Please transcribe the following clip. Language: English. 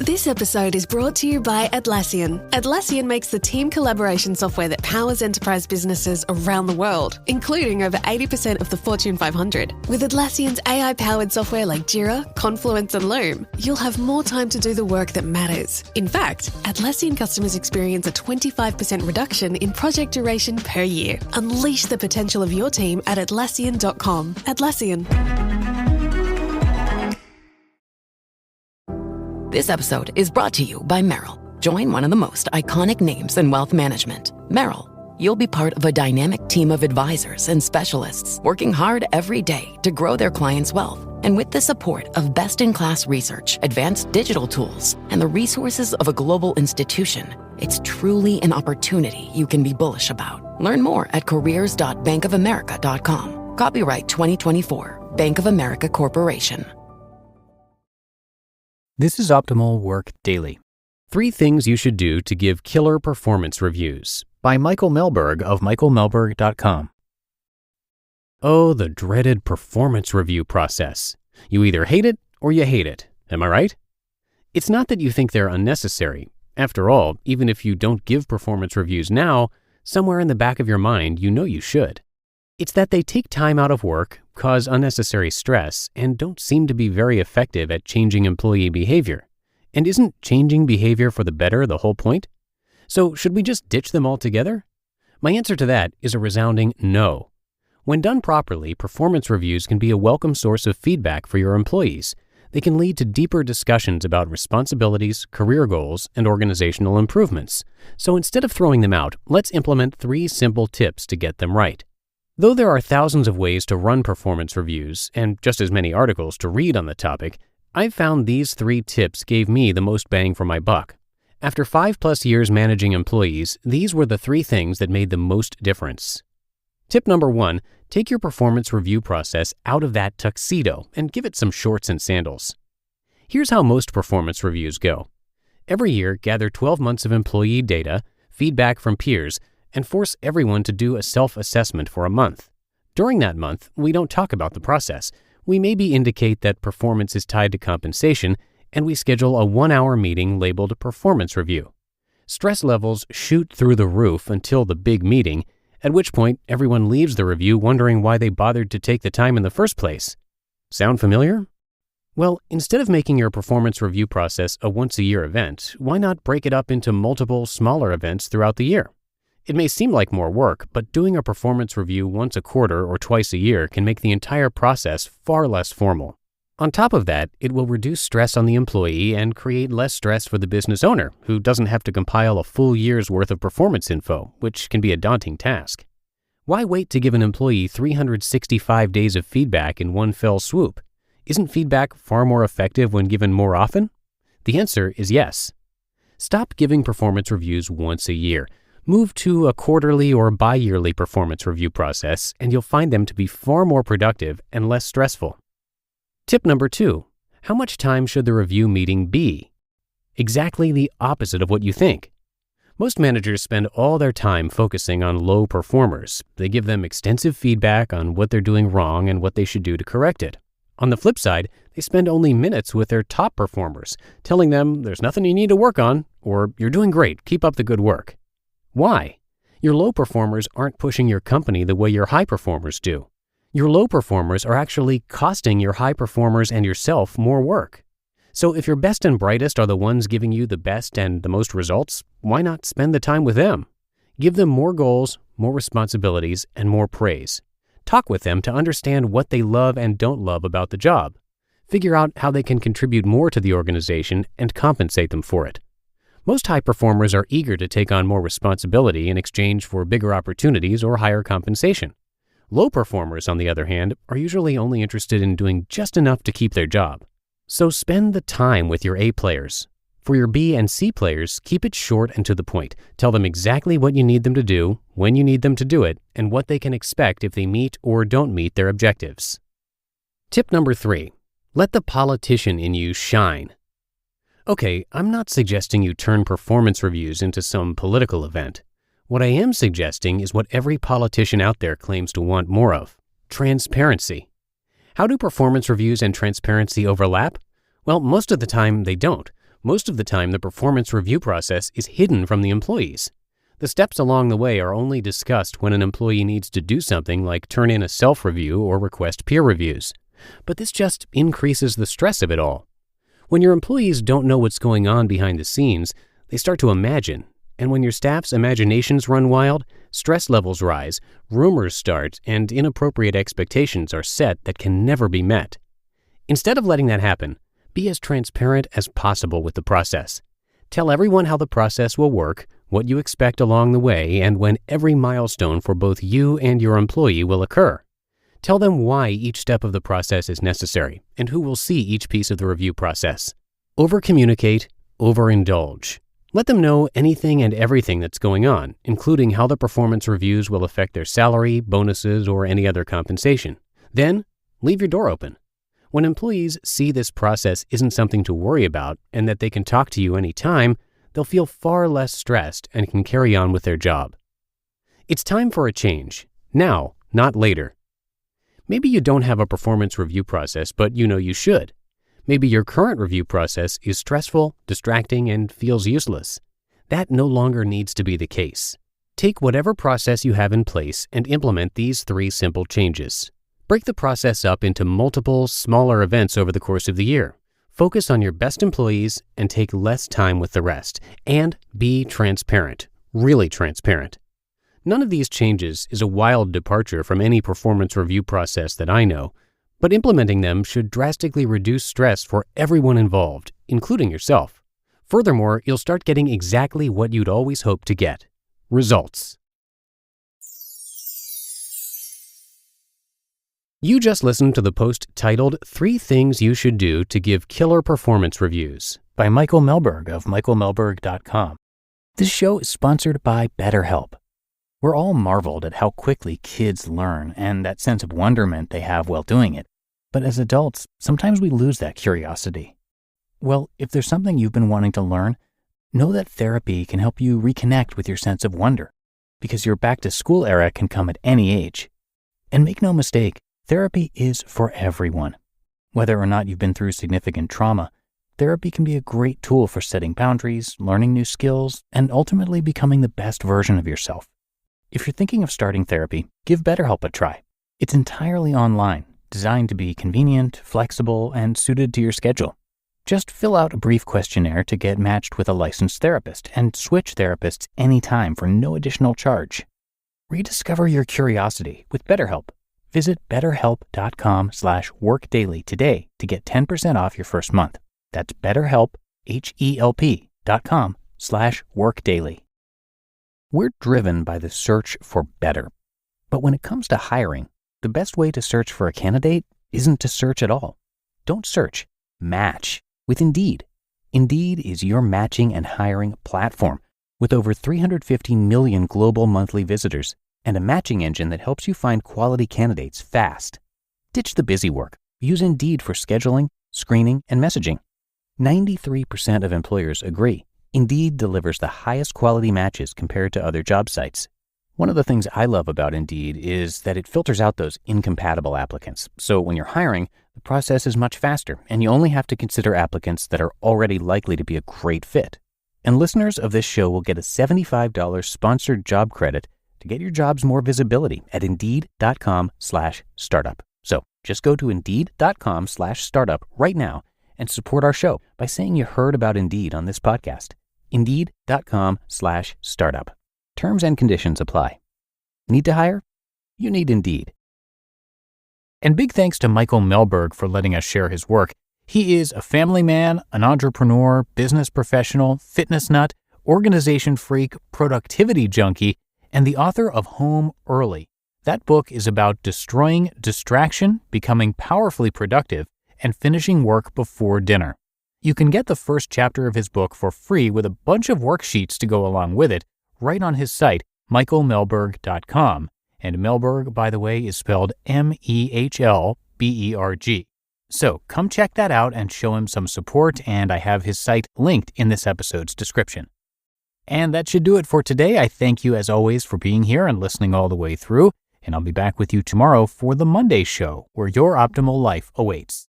This episode is brought to you by Atlassian. Atlassian makes the team collaboration software that powers enterprise businesses around the world, including over 80% of the Fortune 500. With Atlassian's AI-powered software like Jira, Confluence, and Loom, you'll have more time to do the work that matters. In fact, Atlassian customers experience a 25% reduction in project duration per year. Unleash the potential of your team at Atlassian.com. Atlassian. This episode is brought to you by Merrill. Join one of the most iconic names in wealth management, Merrill. You'll be part of a dynamic team of advisors and specialists working hard every day to grow their clients' wealth. And with the support of best-in-class research, advanced digital tools, and the resources of a global institution, it's truly an opportunity you can be bullish about. Learn more at careers.bankofamerica.com. Copyright 2024, Bank of America Corporation. This is Optimal Work Daily. 3 things you should do to give killer performance reviews by Michael Mehlberg of michaelmehlberg.com. Oh, the dreaded performance review process. You either hate it or you hate it. Am I right? It's not that you think they're unnecessary. After all, even if you don't give performance reviews now, somewhere in the back of your mind you know you should. It's that they take time out of work, cause unnecessary stress, and don't seem to be very effective at changing employee behavior. And isn't changing behavior for the better the whole point? So should we just ditch them altogether? My answer to that is a resounding no. When done properly, performance reviews can be a welcome source of feedback for your employees. They can lead to deeper discussions about responsibilities, career goals, and organizational improvements. So instead of throwing them out, let's implement 3 simple tips to get them right. Though there are thousands of ways to run performance reviews and just as many articles to read on the topic, I've found these 3 tips gave me the most bang for my buck. After 5+ years managing employees, these were the 3 things that made the most difference. Tip number 1, take your performance review process out of that tuxedo and give it some shorts and sandals. Here's how most performance reviews go. Every year, gather 12 months of employee data, feedback from peers, and force everyone to do a self-assessment for a month. During that month, we don't talk about the process. We maybe indicate that performance is tied to compensation, and we schedule a 1-hour meeting labeled performance review. Stress levels shoot through the roof until the big meeting, at which point everyone leaves the review wondering why they bothered to take the time in the first place. Sound familiar? Well, instead of making your performance review process a once-a-year event, why not break it up into multiple smaller events throughout the year? It may seem like more work, but doing a performance review once a quarter or twice a year can make the entire process far less formal. On top of that, it will reduce stress on the employee and create less stress for the business owner, who doesn't have to compile a full year's worth of performance info, which can be a daunting task. Why wait to give an employee 365 days of feedback in one fell swoop? Isn't feedback far more effective when given more often? The answer is yes. Stop giving performance reviews once a year. Move to a quarterly or bi-yearly performance review process, and you'll find them to be far more productive and less stressful. Tip number 2, how much time should the review meeting be? Exactly the opposite of what you think. Most managers spend all their time focusing on low performers. They give them extensive feedback on what they're doing wrong and what they should do to correct it. On the flip side, they spend only minutes with their top performers, telling them there's nothing you need to work on, or you're doing great, keep up the good work. Why? Your low performers aren't pushing your company the way your high performers do. Your low performers are actually costing your high performers and yourself more work. So if your best and brightest are the ones giving you the best and the most results, why not spend the time with them? Give them more goals, more responsibilities, and more praise. Talk with them to understand what they love and don't love about the job. Figure out how they can contribute more to the organization and compensate them for it. Most high performers are eager to take on more responsibility in exchange for bigger opportunities or higher compensation. Low performers, on the other hand, are usually only interested in doing just enough to keep their job. So spend the time with your A players. For your B and C players, keep it short and to the point. Tell them exactly what you need them to do, when you need them to do it, and what they can expect if they meet or don't meet their objectives. Tip number 3, let the politician in you shine. Okay, I'm not suggesting you turn performance reviews into some political event. What I am suggesting is what every politician out there claims to want more of: transparency. How do performance reviews and transparency overlap? Well, most of the time they don't. Most of the time, the performance review process is hidden from the employees. The steps along the way are only discussed when an employee needs to do something like turn in a self-review or request peer reviews. But this just increases the stress of it all. When your employees don't know what's going on behind the scenes, they start to imagine. And when your staff's imaginations run wild, stress levels rise, rumors start, and inappropriate expectations are set that can never be met. Instead of letting that happen, be as transparent as possible with the process. Tell everyone how the process will work, what you expect along the way, and when every milestone for both you and your employee will occur. Tell them why each step of the process is necessary and who will see each piece of the review process. Over-communicate, overindulge. Let them know anything and everything that's going on, including how the performance reviews will affect their salary, bonuses, or any other compensation. Then, leave your door open. When employees see this process isn't something to worry about and that they can talk to you anytime, they'll feel far less stressed and can carry on with their job. It's time for a change. Now, not later. Maybe you don't have a performance review process, but you know you should. Maybe your current review process is stressful, distracting, and feels useless. That no longer needs to be the case. Take whatever process you have in place and implement these 3 simple changes. Break the process up into multiple, smaller events over the course of the year. Focus on your best employees and take less time with the rest. And be transparent, really transparent. None of these changes is a wild departure from any performance review process that I know, but implementing them should drastically reduce stress for everyone involved, including yourself. Furthermore, you'll start getting exactly what you'd always hoped to get: results. You just listened to the post titled 3 Things You Should Do to Give Killer Performance Reviews by Michael Mehlberg of michaelmehlberg.com. This show is sponsored by BetterHelp. We're all marveled at how quickly kids learn and that sense of wonderment they have while doing it. But as adults, sometimes we lose that curiosity. Well, if there's something you've been wanting to learn, know that therapy can help you reconnect with your sense of wonder, because your back-to-school era can come at any age. And make no mistake, therapy is for everyone. Whether or not you've been through significant trauma, therapy can be a great tool for setting boundaries, learning new skills, and ultimately becoming the best version of yourself. If you're thinking of starting therapy, give BetterHelp a try. It's entirely online, designed to be convenient, flexible, and suited to your schedule. Just fill out a brief questionnaire to get matched with a licensed therapist and switch therapists anytime for no additional charge. Rediscover your curiosity with BetterHelp. Visit betterhelp.com/workdaily today to get 10% off your first month. That's BetterHelp, HELP.com/workdaily. We're driven by the search for better. But when it comes to hiring, the best way to search for a candidate isn't to search at all. Don't search, match with Indeed. Indeed is your matching and hiring platform with over 350 million global monthly visitors and a matching engine that helps you find quality candidates fast. Ditch the busy work. Use Indeed for scheduling, screening, and messaging. 93% of employers agree Indeed delivers the highest quality matches compared to other job sites. One of the things I love about Indeed is that it filters out those incompatible applicants. So when you're hiring, the process is much faster, and you only have to consider applicants that are already likely to be a great fit. And listeners of this show will get a $75 sponsored job credit to get your jobs more visibility at Indeed.com/startup. So just go to Indeed.com/startup right now and support our show by saying you heard about Indeed on this podcast. Indeed.com/startup. Terms and conditions apply. Need to hire? You need Indeed. And big thanks to Michael Mehlberg for letting us share his work. He is a family man, an entrepreneur, business professional, fitness nut, organization freak, productivity junkie, and the author of Home Early. That book is about destroying distraction, becoming powerfully productive, and finishing work before dinner. You can get the first chapter of his book for free with a bunch of worksheets to go along with it right on his site, michaelmehlberg.com. And Mehlberg, by the way, is spelled Mehlberg. So come check that out and show him some support, and I have his site linked in this episode's description. And that should do it for today. I thank you as always for being here and listening all the way through, and I'll be back with you tomorrow for the Monday show, where your optimal life awaits.